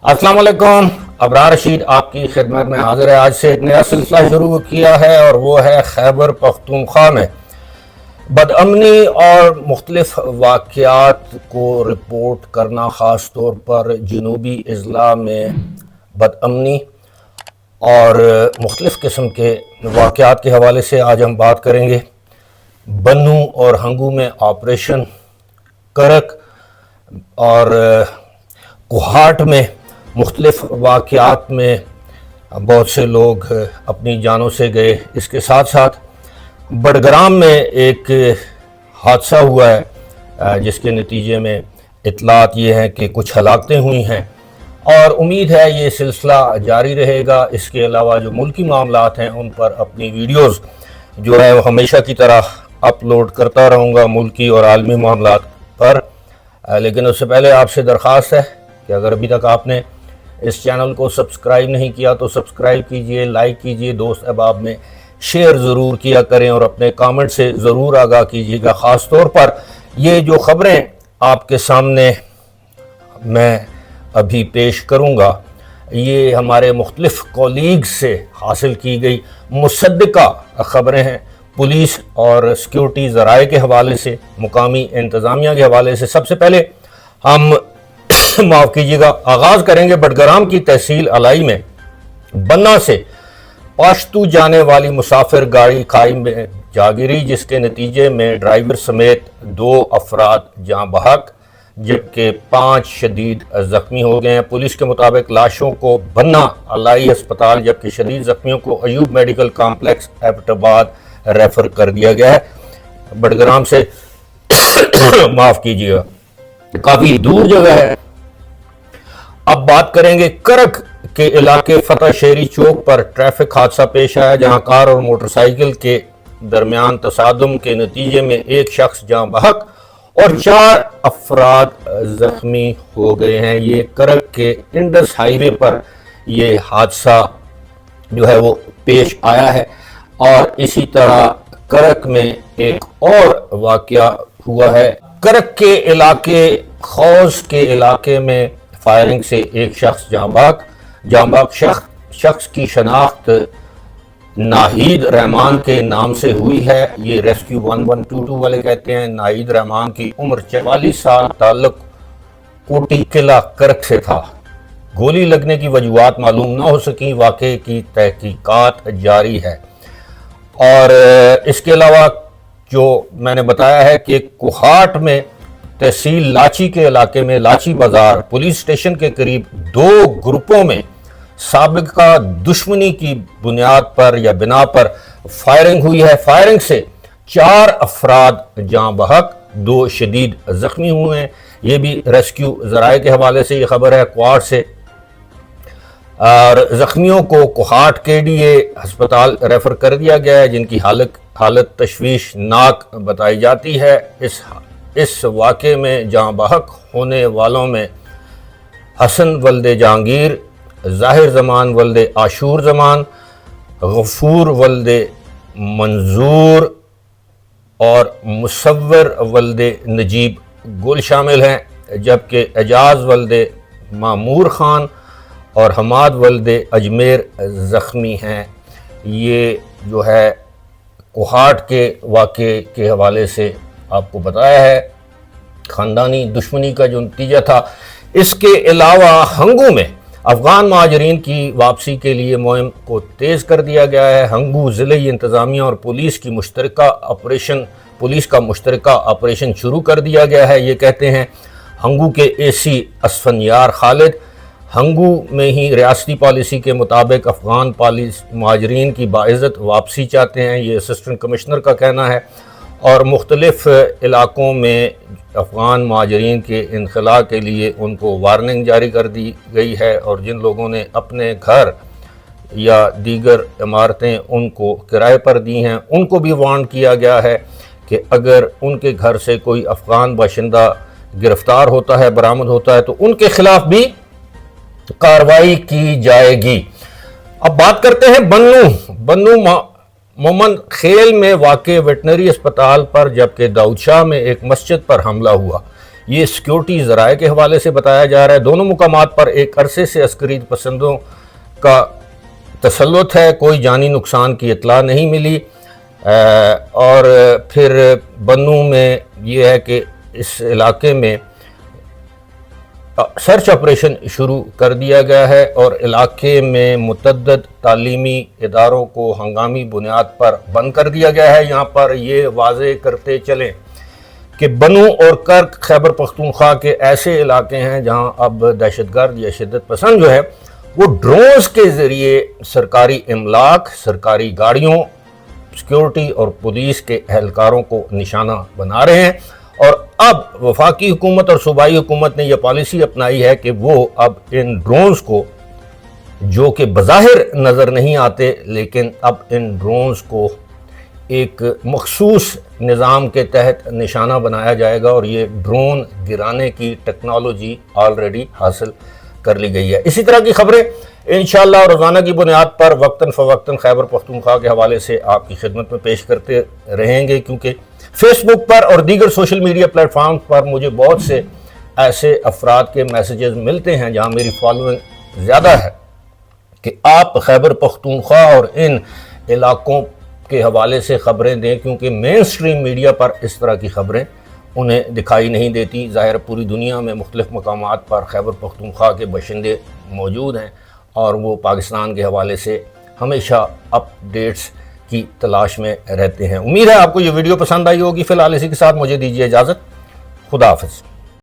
अस्सलाम वालेकुम। अबरार रशीद आपकी खिदमत में हाजिर है। आज से एक नया सिलसिला शुरू किया है और वो है खैबर पख्तूनख्वा में बदअमनी और मुख्तलिफ वाक़यात को रिपोर्ट करना, ख़ास तौर पर जनूबी अज़ला में बदअमनी और मुख्तलिफ किस्म के वाक़यात के हवाले से आज हम बात करेंगे। बन्नू और हंगू में ऑपरेशन करक और कोहाट में मुख्तलिफ वाक़यात में बहुत से लोग अपनी जानों से गए। इसके साथ साथ बडग्राम में एक हादसा हुआ है जिसके नतीजे में इतलात ये हैं कि कुछ हलाकतें हुई हैं और उम्मीद है ये सिलसिला जारी रहेगा। इसके अलावा जो मुल्की मामलात हैं उन पर अपनी वीडियोज़ जो है वो हमेशा की तरह अपलोड करता रहूँगा मुल्की और आलमी मामलात पर। लेकिन उससे पहले आपसे दरख्वास्त है कि अगर अभी तक आपने इस चैनल को सब्सक्राइब नहीं किया तो सब्सक्राइब कीजिए, लाइक कीजिए, दोस्त अहबाब में शेयर ज़रूर किया करें और अपने कमेंट से ज़रूर आगाह कीजिएगा। ख़ास तौर पर ये जो ख़बरें आपके सामने मैं अभी पेश करूँगा ये हमारे मुख्तलिफ कॉलीग्स से हासिल की गई मुसद्दिका ख़बरें हैं, पुलिस और सिक्योरिटी ज़राए के हवाले से, मुकामी इंतज़ामिया के हवाले से। सबसे पहले हम माफ़ कीजिएगा आगाज़ करेंगे बडग्राम की तहसील अलाई में बन्ना से पाश्तू जाने वाली मुसाफिर गाड़ी खाई में जा गिरी, जिसके नतीजे में ड्राइवर समेत 2 अफराद जाँ बहक जबकि 5 शदीद ज़ख्मी हो गए हैं। पुलिस के मुताबिक लाशों को बन्ना अलाई अस्पताल जबकि शदीद ज़ख्मियों को Ayub medical complex Abbottabad refer कर दिया गया है। बडग्राम से माफ़ कीजिएगा काफ़ी दूर जगह है। अब बात करेंगे करक के इलाके फतेह शेरी चौक पर ट्रैफिक हादसा पेश आया जहां कार और मोटरसाइकिल के दरमियान तसादुम के नतीजे में एक शख्स जाँ बहक और 4 अफराद जख्मी हो गए हैं। ये करक के इंडस हाईवे पर ये हादसा जो है वो पेश आया है। और इसी तरह करक में एक और वाकया हुआ है। करक के इलाके खौस के इलाके में फायरिंग से एक शख्स जांबाग शख्स की शनाख्त नाहिद रहमान के नाम से हुई है। ये रेस्क्यू 1122 वाले कहते हैं। नाहिद रहमान की उम्र 44 साल, ताल्लुक कोटी किला करक से था। गोली लगने की वजूहात मालूम न हो सकी, वाक़े की तहकीकात जारी है। और इसके अलावा जो मैंने बताया है कि कोहाट में तहसील लाची के इलाके में लाची बाजार पुलिस स्टेशन के करीब 2 ग्रुपों में साबिका दुश्मनी की बुनियाद पर या बिना पर फायरिंग हुई है। फायरिंग से 4 अफराद जाँ बहक, 2 शदीद ज़ख्मी हुए हैं। ये भी रेस्क्यू ज़राए के हवाले से ये खबर है क्वाड से। और ज़ख्मियों को कोहाट KDA अस्पताल रेफ़र कर दिया गया है जिनकी हालत तशवीशनाक बताई जाती है। इस वाक़े में जाँ बहक होने वालों में हसन वल्दे जहांगीर, ज़ाहिर ज़मान वल्दे आशूर ज़मान, गफूर वल्दे मंजूर और मुसव्वर वल्दे नजीब गुल शामिल हैं, जबकि एजाज़ वल्दे मामूर ख़ान और हमाद वल्दे अजमेर ज़ख्मी हैं। ये जो है कोहाट के वाक़े के हवाले से आपको बताया है, ख़ानदानी दुश्मनी का जो नतीजा था। इसके अलावा हंगू में अफ़गान महाजरीन की वापसी के लिए मुहिम को तेज़ कर दिया गया है। हंगू ज़िले इंतज़ामिया और पुलिस का मुश्तरका ऑपरेशन शुरू कर दिया गया है। ये कहते हैं हंगू के AC असफनयार खालिद। हंगू में ही रियासती पॉलिसी के मुताबिक अफ़गान महाजरीन की बाइज़्ज़त वापसी चाहते हैं, ये असिस्टेंट कमिश्नर का कहना है। और मुख्तलिफ़ इलाक़ों में अफ़गान महाजरीन के इनखला के लिए उनको वार्निंग जारी कर दी गई है और जिन लोगों ने अपने घर या दीगर इमारतें उनको किराए पर दी हैं उनको भी वार्न किया गया है कि अगर उनके घर से कोई अफ़गान बाशिंदा गिरफ़्तार होता है, बरामद होता है तो उनके ख़िलाफ़ भी कार्रवाई की जाएगी। अब बात करते हैं बन्नू मोमन खेल में वाक़े वेटनरी अस्पताल पर जबकि दाऊद शाह में एक मस्जिद पर हमला हुआ। یہ سیکیورٹی ذرائع کے حوالے سے بتایا جا رہا ہے۔ دونوں مقامات پر ایک عرصے سے عسکری پسندوں کا تسلط ہے، کوئی جانی نقصان کی اطلاع نہیں ملی۔ اور پھر بنوں میں یہ ہے کہ اس علاقے میں سرچ آپریشن شروع کر دیا گیا ہے اور علاقے میں متعدد تعلیمی اداروں کو ہنگامی بنیاد پر بند کر دیا گیا ہے۔ یہاں پر یہ واضح کرتے چلیں کہ بنوں اور کرک خیبر پختونخوا کے ایسے علاقے ہیں جہاں اب دہشت گرد یا شدت پسند جو ہے وہ ڈرونز کے ذریعے سرکاری املاک، سرکاری گاڑیوں، سیکیورٹی اور پولیس کے اہلکاروں کو نشانہ بنا رہے ہیں۔ اور اب وفاقی حکومت اور صوبائی حکومت نے یہ پالیسی اپنائی ہے کہ وہ اب ان ڈرونز کو، جو کہ بظاہر نظر نہیں آتے، لیکن اب ان ڈرونز کو ایک مخصوص نظام کے تحت نشانہ بنایا جائے گا اور یہ ڈرون گرانے کی ٹیکنالوجی آلریڈی حاصل کر لی گئی ہے۔ اسی طرح کی خبریں انشاءاللہ روزانہ کی بنیاد پر وقتاً فوقتاً خیبر پختونخوا کے حوالے سے آپ کی خدمت میں پیش کرتے رہیں گے، کیونکہ فیس بک پر اور دیگر سوشل میڈیا پلیٹ فارم پر مجھے بہت سے ایسے افراد کے میسیجز ملتے ہیں جہاں میری فالوئنگ زیادہ ہے کہ آپ خیبر پختونخوا اور ان علاقوں کے حوالے سے خبریں دیں، کیونکہ مین سٹریم میڈیا پر اس طرح کی خبریں انہیں دکھائی نہیں دیتی۔ ظاہر پوری دنیا میں مختلف مقامات پر خیبر پختونخوا کے باشندے موجود ہیں اور وہ پاکستان کے حوالے سے ہمیشہ اپ ڈیٹس کی تلاش میں رہتے ہیں۔ امید ہے آپ کو یہ ویڈیو پسند آئی ہوگی۔ فی الحال اسی کے ساتھ مجھے دیجیے اجازت۔ خدا حافظ۔